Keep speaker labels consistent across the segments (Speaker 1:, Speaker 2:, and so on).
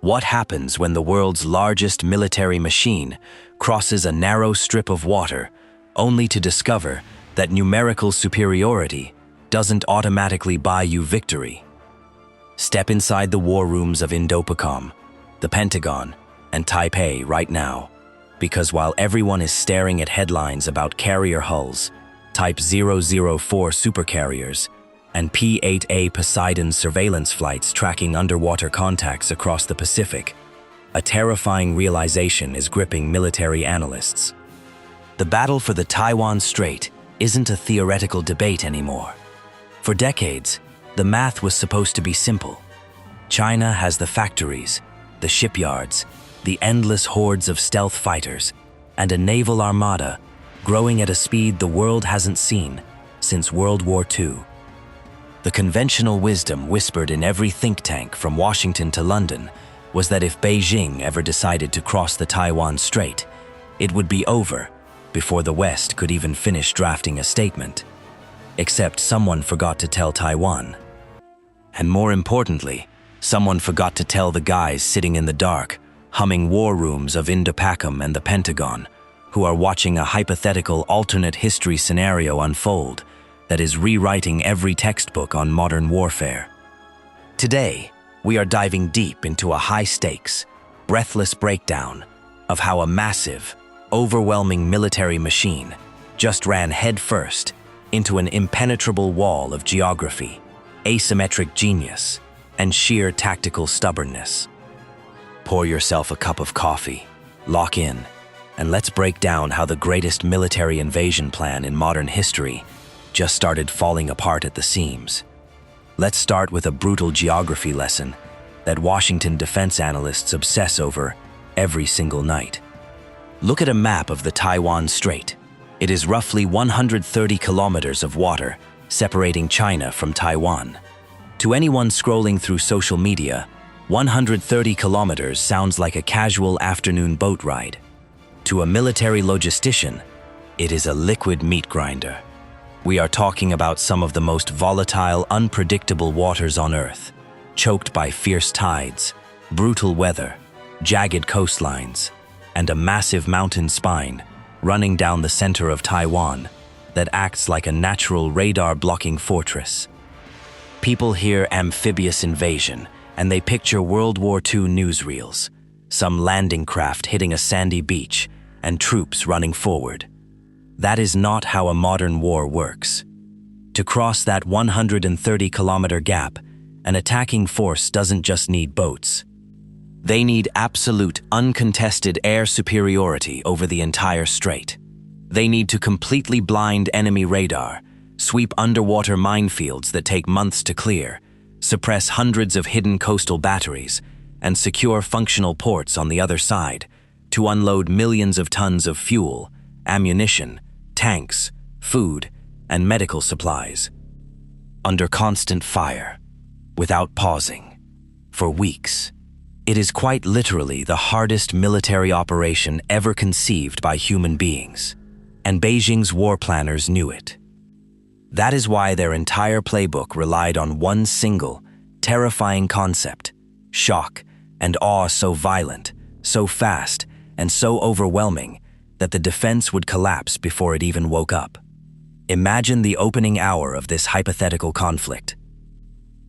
Speaker 1: What happens when the world's largest military machine crosses a narrow strip of water, only to discover that numerical superiority doesn't automatically buy you victory? Step inside the war rooms of INDOPACOM, the Pentagon, and Taipei right now, because while everyone is staring at headlines about carrier hulls, Type 004 supercarriers, and P-8A Poseidon surveillance flights tracking underwater contacts across the Pacific, a terrifying realization is gripping military analysts. The battle for the Taiwan Strait isn't a theoretical debate anymore. For decades, the math was supposed to be simple. China has the factories, the shipyards, the endless hordes of stealth fighters, and a naval armada growing at a speed the world hasn't seen since World War II. The conventional wisdom whispered in every think tank from Washington to London was that if Beijing ever decided to cross the Taiwan Strait, it would be over before the West could even finish drafting a statement. Except someone forgot to tell Taiwan. And more importantly, someone forgot to tell the guys sitting in the dark, humming war rooms of INDOPACOM and the Pentagon, who are watching a hypothetical alternate history scenario unfold that is rewriting every textbook on modern warfare. Today, we are diving deep into a high-stakes, breathless breakdown of how a massive, overwhelming military machine just ran headfirst into an impenetrable wall of geography, asymmetric genius, and sheer tactical stubbornness. Pour yourself a cup of coffee, lock in, and let's break down how the greatest military invasion plan in modern history just started falling apart at the seams. Let's start with a brutal geography lesson that Washington defense analysts obsess over every single night. Look at a map of the Taiwan Strait. It is roughly 130 kilometers of water separating China from Taiwan. To anyone scrolling through social media, 130 kilometers sounds like a casual afternoon boat ride. To a military logistician, it is a liquid meat grinder. We are talking about some of the most volatile, unpredictable waters on Earth, choked by fierce tides, brutal weather, jagged coastlines, and a massive mountain spine running down the center of Taiwan that acts like a natural radar-blocking fortress. People hear amphibious invasion, and they picture World War II newsreels, some landing craft hitting a sandy beach, and troops running forward. That is not how a modern war works. To cross that 130-kilometer gap, an attacking force doesn't just need boats. They need absolute, uncontested air superiority over the entire strait. They need to completely blind enemy radar, sweep underwater minefields that take months to clear, suppress hundreds of hidden coastal batteries, and secure functional ports on the other side to unload millions of tons of fuel, ammunition, tanks, food, and medical supplies. Under constant fire, without pausing, for weeks. It is quite literally the hardest military operation ever conceived by human beings, and Beijing's war planners knew it. That is why their entire playbook relied on one single, terrifying concept: shock and awe so violent, so fast, and so overwhelming that the defense would collapse before it even woke up. Imagine the opening hour of this hypothetical conflict.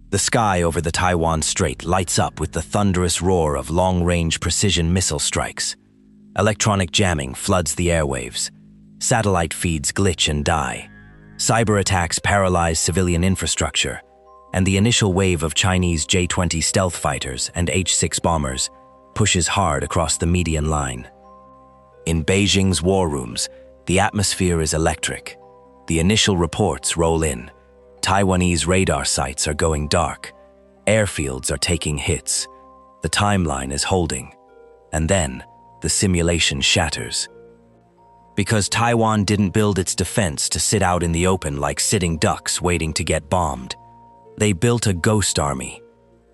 Speaker 1: The sky over the Taiwan Strait lights up with the thunderous roar of long-range precision missile strikes. Electronic jamming floods the airwaves. Satellite feeds glitch and die. Cyber attacks paralyze civilian infrastructure, and the initial wave of Chinese J-20 stealth fighters and H-6 bombers pushes hard across the median line. In Beijing's war rooms, the atmosphere is electric. The initial reports roll in. Taiwanese radar sites are going dark. Airfields are taking hits. The timeline is holding. And then, the simulation shatters. Because Taiwan didn't build its defense to sit out in the open like sitting ducks waiting to get bombed. They built a ghost army.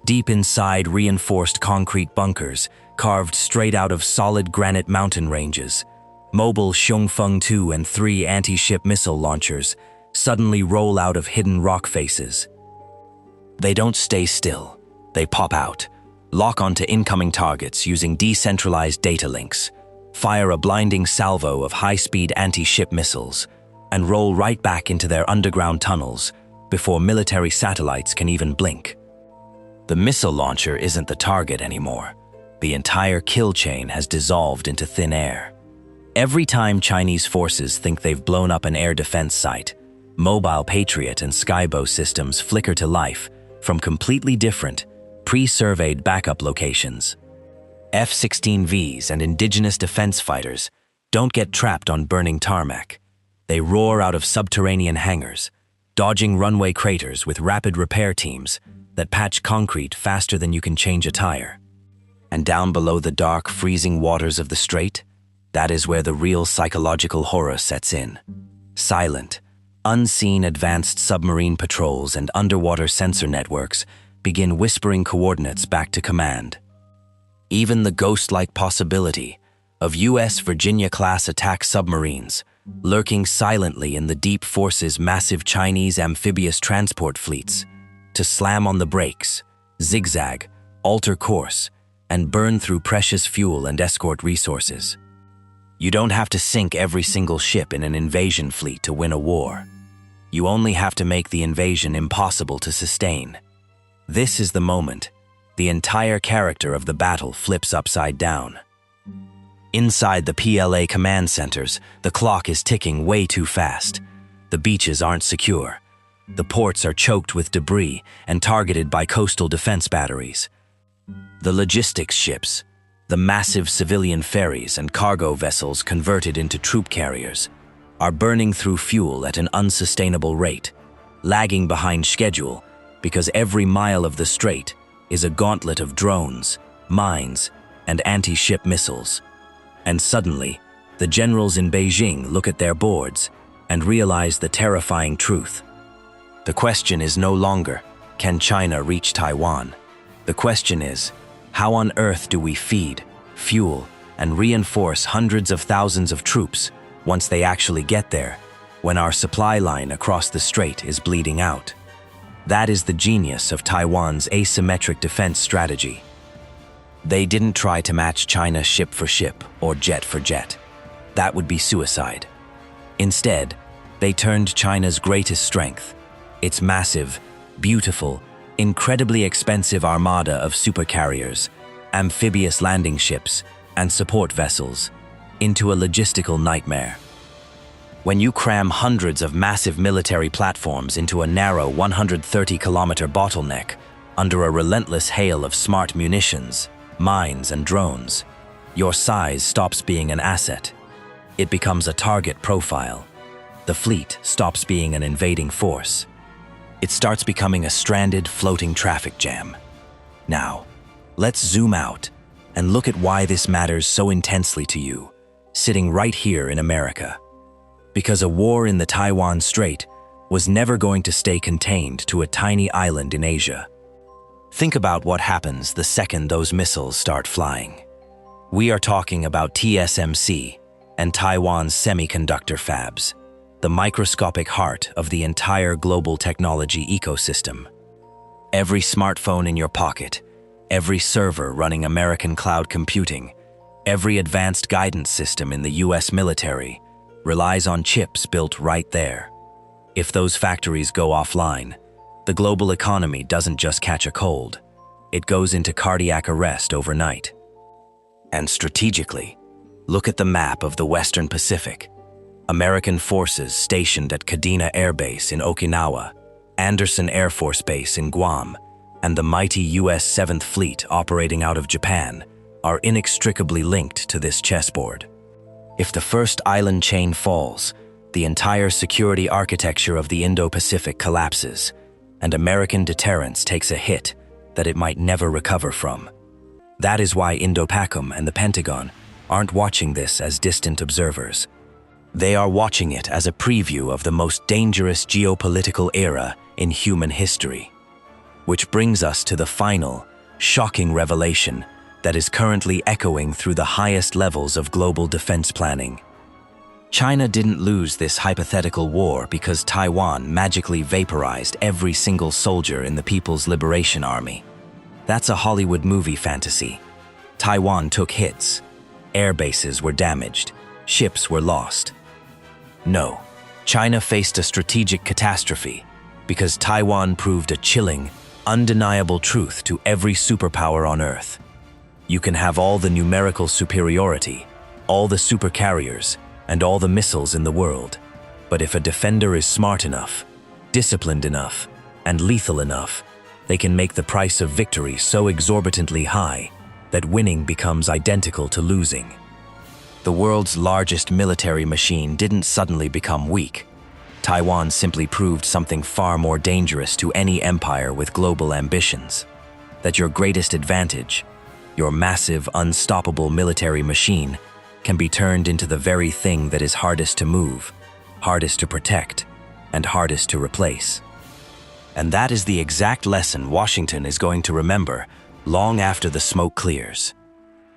Speaker 1: Deep inside reinforced concrete bunkers, carved straight out of solid granite mountain ranges, mobile Xiongfeng 2 and 3 anti-ship missile launchers suddenly roll out of hidden rock faces. They don't stay still. They pop out, Lock onto incoming targets using decentralized data links, fire a blinding salvo of high-speed anti-ship missiles, and roll right back into their underground tunnels before military satellites can even blink. The missile launcher isn't the target anymore. The entire kill chain has dissolved into thin air. Every time Chinese forces think they've blown up an air defense site, mobile Patriot and Skybow systems flicker to life from completely different, pre-surveyed backup locations. F-16Vs and indigenous defense fighters don't get trapped on burning tarmac. They roar out of subterranean hangars, dodging runway craters with rapid repair teams that patch concrete faster than you can change a tire. And down below the dark, freezing waters of the Strait, that is where the real psychological horror sets in. Silent, unseen advanced submarine patrols and underwater sensor networks begin whispering coordinates back to command. Even the ghost-like possibility of U.S. Virginia-class attack submarines lurking silently in the deep forces' massive Chinese amphibious transport fleets to slam on the brakes, zigzag, alter course, and burn through precious fuel and escort resources. You don't have to sink every single ship in an invasion fleet to win a war. You only have to make the invasion impossible to sustain. This is the moment the entire character of the battle flips upside down. Inside the PLA command centers, the clock is ticking way too fast. The beaches aren't secure. The ports are choked with debris and targeted by coastal defense batteries. The logistics ships, the massive civilian ferries and cargo vessels converted into troop carriers, are burning through fuel at an unsustainable rate, lagging behind schedule because every mile of the strait is a gauntlet of drones, mines, and anti-ship missiles. And suddenly, the generals in Beijing look at their boards and realize the terrifying truth. The question is no longer, can China reach Taiwan? The question is, how on earth do we feed, fuel, and reinforce hundreds of thousands of troops once they actually get there, when our supply line across the strait is bleeding out? That is the genius of Taiwan's asymmetric defense strategy. They didn't try to match China ship for ship or jet for jet. That would be suicide. Instead, they turned China's greatest strength, its massive, beautiful, incredibly expensive armada of supercarriers, amphibious landing ships, and support vessels, into a logistical nightmare. When you cram hundreds of massive military platforms into a narrow 130-kilometer bottleneck under a relentless hail of smart munitions, mines, and drones, your size stops being an asset. It becomes a target profile. The fleet stops being an invading force. It starts becoming a stranded, floating traffic jam. Now, let's zoom out and look at why this matters so intensely to you, sitting right here in America. Because a war in the Taiwan Strait was never going to stay contained to a tiny island in Asia. Think about what happens the second those missiles start flying. We are talking about TSMC and Taiwan's semiconductor fabs, the microscopic heart of the entire global technology ecosystem. Every smartphone in your pocket, every server running American cloud computing, every advanced guidance system in the US military relies on chips built right there. If those factories go offline, the global economy doesn't just catch a cold, it goes into cardiac arrest overnight. And strategically, look at the map of the Western Pacific. American forces stationed at Kadena Air Base in Okinawa, Andersen Air Force Base in Guam, and the mighty US 7th Fleet operating out of Japan are inextricably linked to this chessboard. If the first island chain falls, the entire security architecture of the Indo-Pacific collapses, and American deterrence takes a hit that it might never recover from. That is why INDOPACOM and the Pentagon aren't watching this as distant observers. They are watching it as a preview of the most dangerous geopolitical era in human history. Which brings us to the final, shocking revelation that is currently echoing through the highest levels of global defense planning. China didn't lose this hypothetical war because Taiwan magically vaporized every single soldier in the People's Liberation Army. That's a Hollywood movie fantasy. Taiwan took hits. Air bases were damaged. Ships were lost. No, China faced a strategic catastrophe because Taiwan proved a chilling, undeniable truth to every superpower on Earth. You can have all the numerical superiority, all the supercarriers, and all the missiles in the world. But if a defender is smart enough, disciplined enough, and lethal enough, they can make the price of victory so exorbitantly high that winning becomes identical to losing. The world's largest military machine didn't suddenly become weak. Taiwan simply proved something far more dangerous to any empire with global ambitions. That your greatest advantage, your massive, unstoppable military machine, can be turned into the very thing that is hardest to move, hardest to protect, and hardest to replace. And that is the exact lesson Washington is going to remember long after the smoke clears.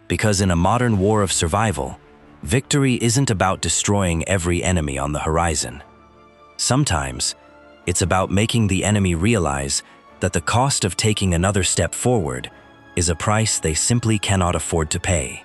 Speaker 1: Because in a modern war of survival, victory isn't about destroying every enemy on the horizon. Sometimes, it's about making the enemy realize that the cost of taking another step forward is a price they simply cannot afford to pay.